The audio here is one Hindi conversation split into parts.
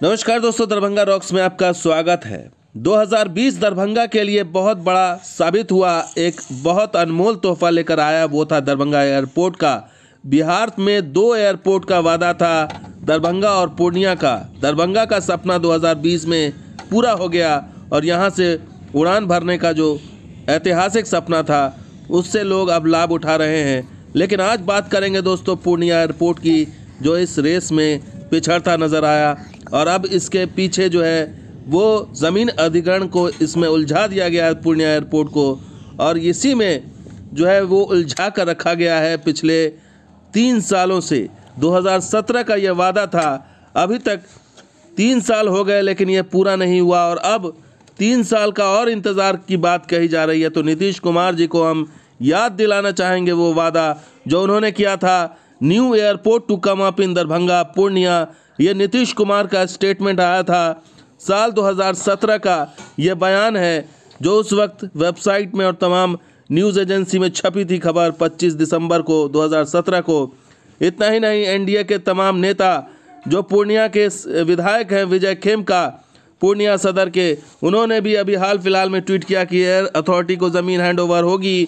नमस्कार दोस्तों, दरभंगा रॉक्स में आपका स्वागत है। 2020 दरभंगा के लिए बहुत बड़ा साबित हुआ। एक बहुत अनमोल तोहफा लेकर आया, वो था दरभंगा एयरपोर्ट का। बिहार में 2 एयरपोर्ट का वादा था, दरभंगा और पूर्णिया का। दरभंगा का सपना 2020 में पूरा हो गया और यहाँ से उड़ान भरने का जो ऐतिहासिक सपना था उससे लोग अब लाभ उठा रहे हैं। लेकिन आज बात करेंगे दोस्तों पूर्णिया एयरपोर्ट की, जो इस रेस में पिछड़ता नज़र आया और अब इसके पीछे जो है वो ज़मीन अधिग्रहण को इसमें उलझा दिया गया है पूर्णिया एयरपोर्ट को, और इसी में जो है वो उलझा कर रखा गया है पिछले 3 सालों से। 2017 का ये वादा था, अभी तक 3 साल हो गए लेकिन ये पूरा नहीं हुआ और अब 3 साल का और इंतज़ार की बात कही जा रही है। तो नीतीश कुमार जी को हम याद दिलाना चाहेंगे वो वादा जो उन्होंने किया था, new airport to come up in Darbhanga Purnia. ये नीतीश कुमार का स्टेटमेंट आया था, साल 2017 का ये बयान है जो उस वक्त वेबसाइट में और तमाम न्यूज़ एजेंसी में छपी थी खबर 25 दिसंबर को 2017 को। इतना ही नहीं, एनडीए के तमाम नेता जो पूर्णिया के विधायक हैं, विजय खेमका पूर्णिया सदर के, उन्होंने भी अभी हाल फिलहाल में ट्वीट किया कि एयर अथॉरिटी को ज़मीन हैंडओवर होगी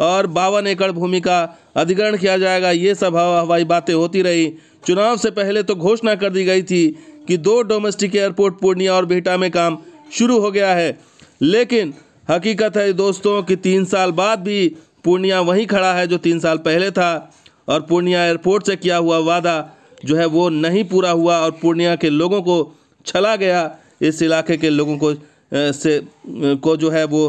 और 52 एकड़ भूमि का अधिग्रहण किया जाएगा। ये सब हवाई बातें होती रही। चुनाव से पहले तो घोषणा कर दी गई थी कि 2 डोमेस्टिक एयरपोर्ट पूर्णिया और बिहटा में काम शुरू हो गया है। लेकिन हकीकत है दोस्तों कि 3 साल बाद भी पूर्णिया वहीं खड़ा है जो 3 साल पहले था, और पूर्णिया एयरपोर्ट से किया हुआ वादा जो है वो नहीं पूरा हुआ और पूर्णिया के लोगों को छला गया। इस इलाके के लोगों को जो है वो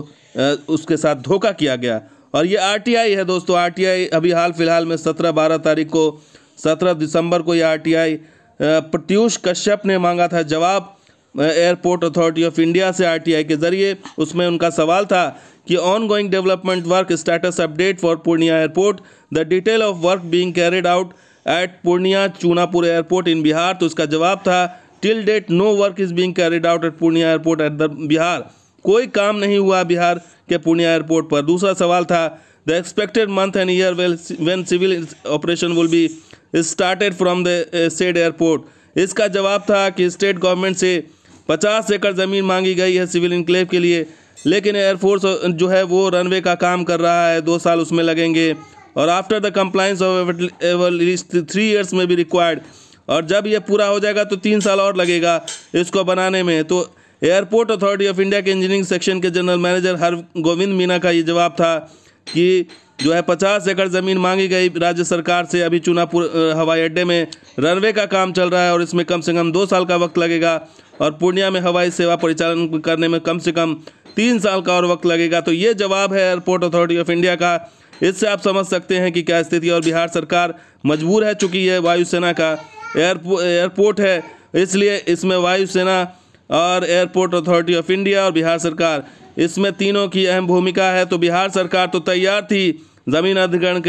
उसके साथ धोखा किया गया। और ये आरटीआई है दोस्तों। आरटीआई अभी हाल फिलहाल में 17-12 तारीख को 17 दिसंबर को ये आरटीआई प्रत्यूष कश्यप ने मांगा था जवाब एयरपोर्ट अथॉरिटी ऑफ इंडिया से आरटीआई के जरिए। उसमें उनका सवाल था कि ongoing development work status update for Purnia airport, the detail of work being carried out at Purnia Chunapur airport in Bihar. तो उसका जवाब था, till date no work is being carried out at Purnia airport at the Bihar. कोई काम नहीं हुआ बिहार के पूर्णिया एयरपोर्ट पर। दूसरा सवाल था, the expected month and year when civil operation will be started from the said airport. इसका जवाब था कि स्टेट गवर्नमेंट से 50 एकड़ ज़मीन मांगी गई है सिविल इनक्लेव के लिए, लेकिन एयरफोर्स जो है वो रनवे का काम कर रहा है, 2 साल उसमें लगेंगे, और after the compliance of at least 3 years में भी रिक्वायर्ड, और जब ये पूरा हो जाएगा तो 3 साल और लगेगा इसको बनाने में। तो एयरपोर्ट अथॉरिटी ऑफ इंडिया के इंजीनियरिंग सेक्शन के जनरल मैनेजर हर गोविंद मीना का ये जवाब था कि जो है 50 एकड़ ज़मीन मांगी गई राज्य सरकार से। अभी चूनापुर हवाई अड्डे में रनवे का काम चल रहा है और इसमें कम से कम 2 साल का वक्त लगेगा, और पूर्णिया में हवाई सेवा परिचालन करने में कम से कम 3 साल का और वक्त लगेगा। तो ये जवाब है एयरपोर्ट अथॉरिटी ऑफ इंडिया का। इससे आप समझ सकते हैं कि क्या स्थिति। और बिहार सरकार मजबूर है, चूँकि ये वायुसेना का एयरपोर्ट है, इसलिए इसमें वायुसेना और एयरपोर्ट अथॉरिटी ऑफ इंडिया और बिहार सरकार, इसमें तीनों की अहम भूमिका है। तो बिहार सरकार तो तैयार थी, ज़मीन अधिग्रहण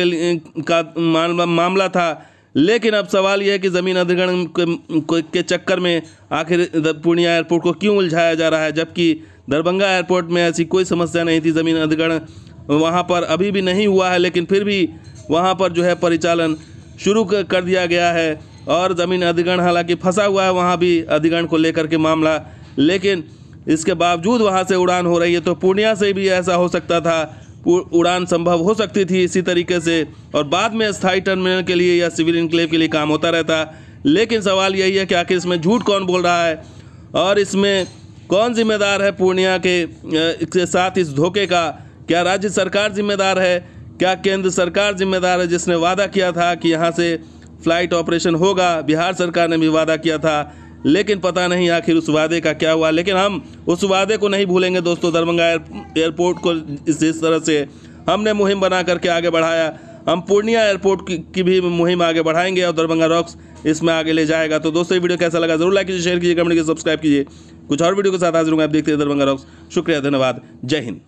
का मामला था, लेकिन अब सवाल यह है कि ज़मीन अधिग्रहण के चक्कर में आखिर पूर्णिया एयरपोर्ट को क्यों उलझाया जा रहा है, जबकि दरभंगा एयरपोर्ट में ऐसी कोई समस्या नहीं थी। ज़मीन अधिग्रहण वहाँ पर अभी भी नहीं हुआ है, लेकिन फिर भी वहाँ पर जो है परिचालन शुरू कर दिया गया है, और ज़मीन अधिग्रहण हालांकि फंसा हुआ है वहाँ भी अधिग्रहण को लेकर के मामला, लेकिन इसके बावजूद वहाँ से उड़ान हो रही है। तो पूर्णिया से भी ऐसा हो सकता था, उड़ान संभव हो सकती थी इसी तरीके से, और बाद में स्थायी टर्मिनल के लिए या सिविल इनक्लेव के लिए काम होता रहता। लेकिन सवाल यही है कि आखिर इसमें झूठ कौन बोल रहा है और इसमें कौन जिम्मेदार है पूर्णिया के साथ इस धोखे का? क्या राज्य सरकार जिम्मेदार है? क्या केंद्र सरकार जिम्मेदार है, जिसने वादा किया था कि यहाँ से फ्लाइट ऑपरेशन होगा? बिहार सरकार ने भी वादा किया था, लेकिन पता नहीं आखिर उस वादे का क्या हुआ। लेकिन हम उस वादे को नहीं भूलेंगे दोस्तों। दरभंगा एयरपोर्ट को इस तरह से हमने मुहिम बना करके आगे बढ़ाया, हम पूर्णिया एयरपोर्ट की भी मुहिम आगे बढ़ाएंगे और दरभंगा रॉक्स इसमें आगे ले जाएगा। तो दोस्तों ये वीडियो कैसा लगा जरूर लाइक कीजिए, शेयर कीजिए, कमेंट कीजिए, सब्सक्राइब कीजिए। कुछ और वीडियो के साथ हाजिर होंगे। आप देखते हैं दरभंगा रॉक्स। शुक्रिया, धन्यवाद, जय हिंद।